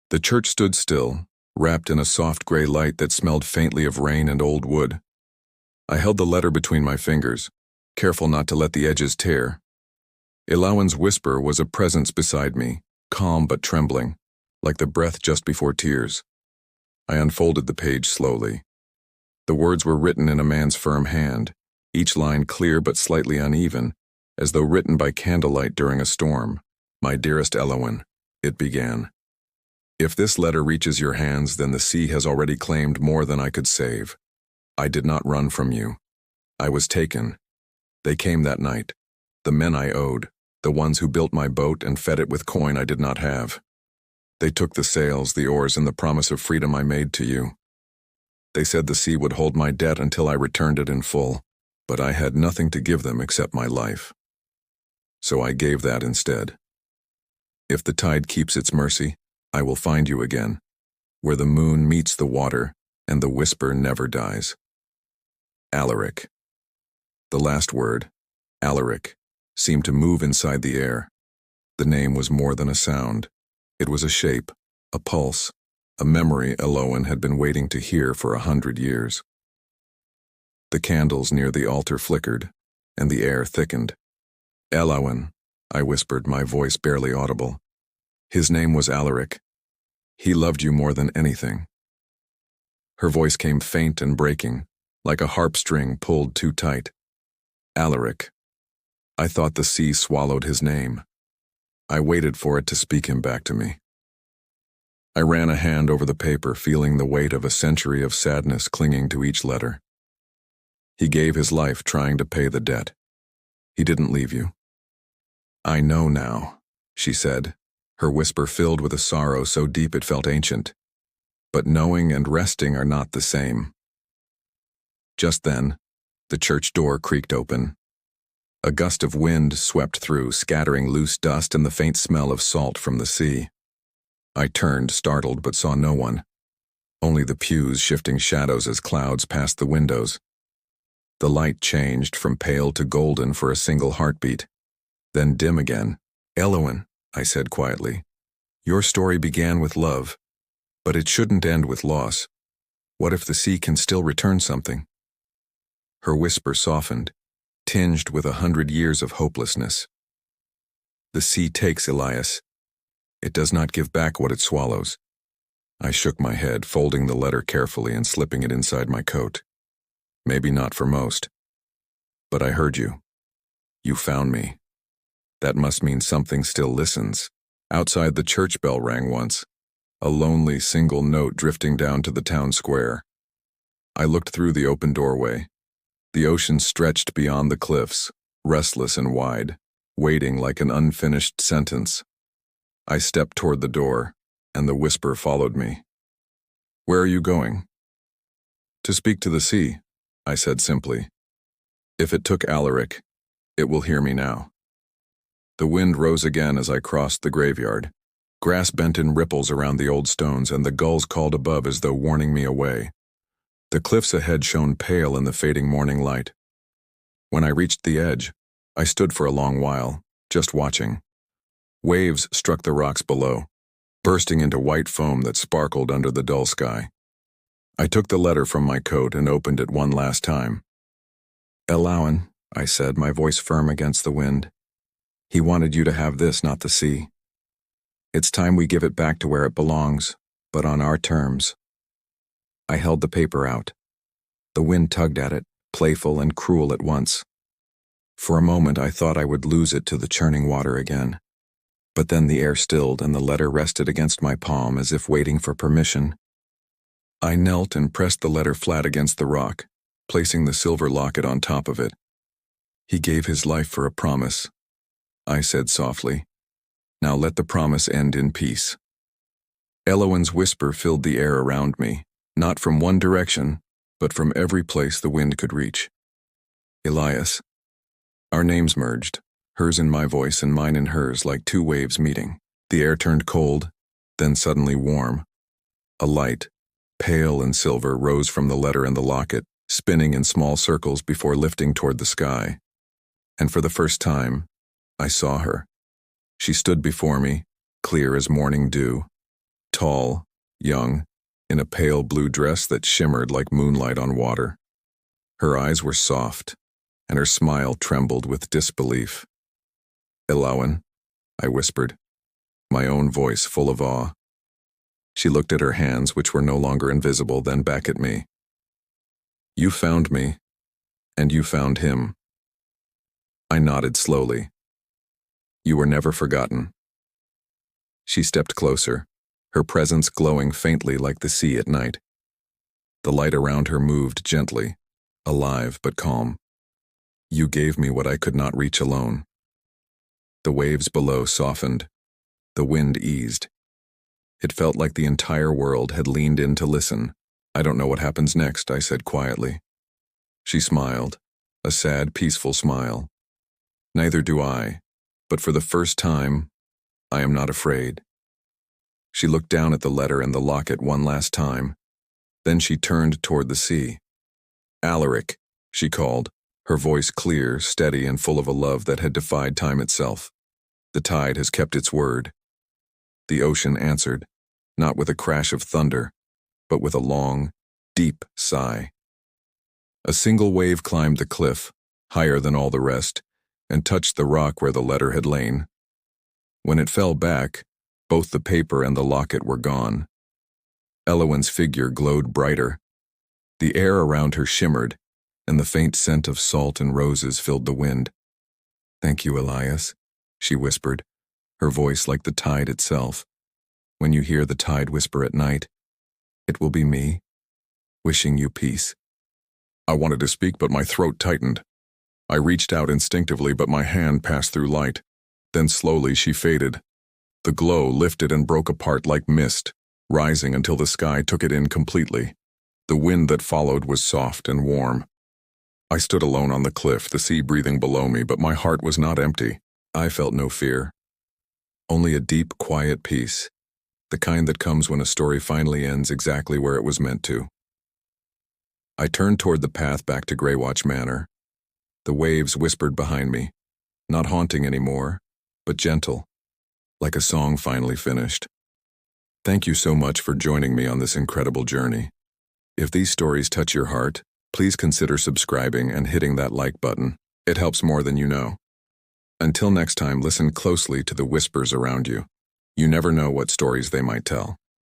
The church stood still, wrapped in a soft gray light that smelled faintly of rain and old wood. I held the letter between my fingers, careful not to let the edges tear. Elowen's whisper was a presence beside me, calm but trembling, like the breath just before tears. I unfolded the page slowly. The words were written in a man's firm hand, each line clear but slightly uneven, as though written by candlelight during a storm. My dearest Elowen, it began. If this letter reaches your hands, then the sea has already claimed more than I could save. I did not run from you. I was taken. They came that night. The men I owed, the ones who built my boat and fed it with coin I did not have. They took the sails, the oars, and the promise of freedom I made to you. They said the sea would hold my debt until I returned it in full, but I had nothing to give them except my life. So I gave that instead. If the tide keeps its mercy, I will find you again, where the moon meets the water and the whisper never dies. Alaric. The last word, Alaric, seemed to move inside the air. The name was more than a sound. It was a shape, a pulse, a memory Elowen had been waiting to hear for 100 years. The candles near the altar flickered, and the air thickened. Elowen, I whispered, my voice barely audible. His name was Alaric. He loved you more than anything. Her voice came faint and breaking, like a harp string pulled too tight. Alaric. I thought the sea swallowed his name. I waited for it to speak him back to me. I ran a hand over the paper, feeling the weight of a century of sadness clinging to each letter. He gave his life trying to pay the debt. He didn't leave you. I know now, she said, her whisper filled with a sorrow so deep it felt ancient. But knowing and resting are not the same. Just then, the church door creaked open. A gust of wind swept through, scattering loose dust and the faint smell of salt from the sea. I turned, startled, but saw no one. Only the pews shifting shadows as clouds passed the windows. The light changed from pale to golden for a single heartbeat, then dim again. Elowen, I said quietly, your story began with love, but it shouldn't end with loss. What if the sea can still return something? Her whisper softened, tinged with 100 years of hopelessness. The sea takes, Elias. It does not give back what it swallows. I shook my head, folding the letter carefully and slipping it inside my coat. Maybe not for most. But I heard you. You found me. That must mean something still listens. Outside, the church bell rang once, a lonely single note drifting down to the town square. I looked through the open doorway. The ocean stretched beyond the cliffs, restless and wide, waiting like an unfinished sentence. I stepped toward the door, and the whisper followed me. Where are you going? To speak to the sea, I said simply. If it took Alaric, it will hear me now. The wind rose again as I crossed the graveyard. Grass bent in ripples around the old stones, and the gulls called above as though warning me away. The cliffs ahead shone pale in the fading morning light. When I reached the edge, I stood for a long while, just watching. Waves struck the rocks below, bursting into white foam that sparkled under the dull sky. I took the letter from my coat and opened it one last time. Elowen, I said, my voice firm against the wind. He wanted you to have this, not the sea. It's time we give it back to where it belongs, but on our terms. I held the paper out. The wind tugged at it, playful and cruel at once. For a moment I thought I would lose it to the churning water again. But then the air stilled and the letter rested against my palm as if waiting for permission. I knelt and pressed the letter flat against the rock, placing the silver locket on top of it. He gave his life for a promise, I said softly. Now let the promise end in peace. Elowen's whisper filled the air around me, not from one direction, but from every place the wind could reach. Elias. Our names merged, hers in my voice and mine in hers, like two waves meeting. The air turned cold, then suddenly warm. A light, pale and silver, rose from the letter and the locket, spinning in small circles before lifting toward the sky. And for the first time, I saw her. She stood before me, clear as morning dew, Tall, young, in a pale blue dress that shimmered like moonlight on water. Her eyes were soft, and her smile trembled with disbelief. "Ilawan," I whispered, my own voice full of awe. She looked at her hands, which were no longer invisible, then back at me. "You found me, and you found him." I nodded slowly. "You were never forgotten." She stepped closer, her presence glowing faintly like the sea at night. The light around her moved gently, alive but calm. "You gave me what I could not reach alone." The waves below softened. The wind eased. It felt like the entire world had leaned in to listen. "I don't know what happens next," I said quietly. She smiled, a sad, peaceful smile. "Neither do I, but for the first time, I am not afraid." She looked down at the letter and the locket one last time. Then she turned toward the sea. "Alaric," she called, her voice clear, steady, and full of a love that had defied time itself. "The tide has kept its word." The ocean answered, not with a crash of thunder, but with a long, deep sigh. A single wave climbed the cliff, higher than all the rest, and touched the rock where the letter had lain. When it fell back, both the paper and the locket were gone. Ilawan's figure glowed brighter. The air around her shimmered, and the faint scent of salt and roses filled the wind. "Thank you, Elias," she whispered, her voice like the tide itself. "When you hear the tide whisper at night, it will be me, wishing you peace." I wanted to speak, but my throat tightened. I reached out instinctively, but my hand passed through light. Then slowly she faded. The glow lifted and broke apart like mist, rising until the sky took it in completely. The wind that followed was soft and warm. I stood alone on the cliff, the sea breathing below me, but my heart was not empty. I felt no fear. Only a deep, quiet peace, the kind that comes when a story finally ends exactly where it was meant to. I turned toward the path back to Greywatch Manor. The waves whispered behind me, not haunting anymore, but gentle, like a song finally finished. Thank you so much for joining me on this incredible journey. If these stories touch your heart, please consider subscribing and hitting that like button. It helps more than you know. Until next time, listen closely to the whispers around you. You never know what stories they might tell.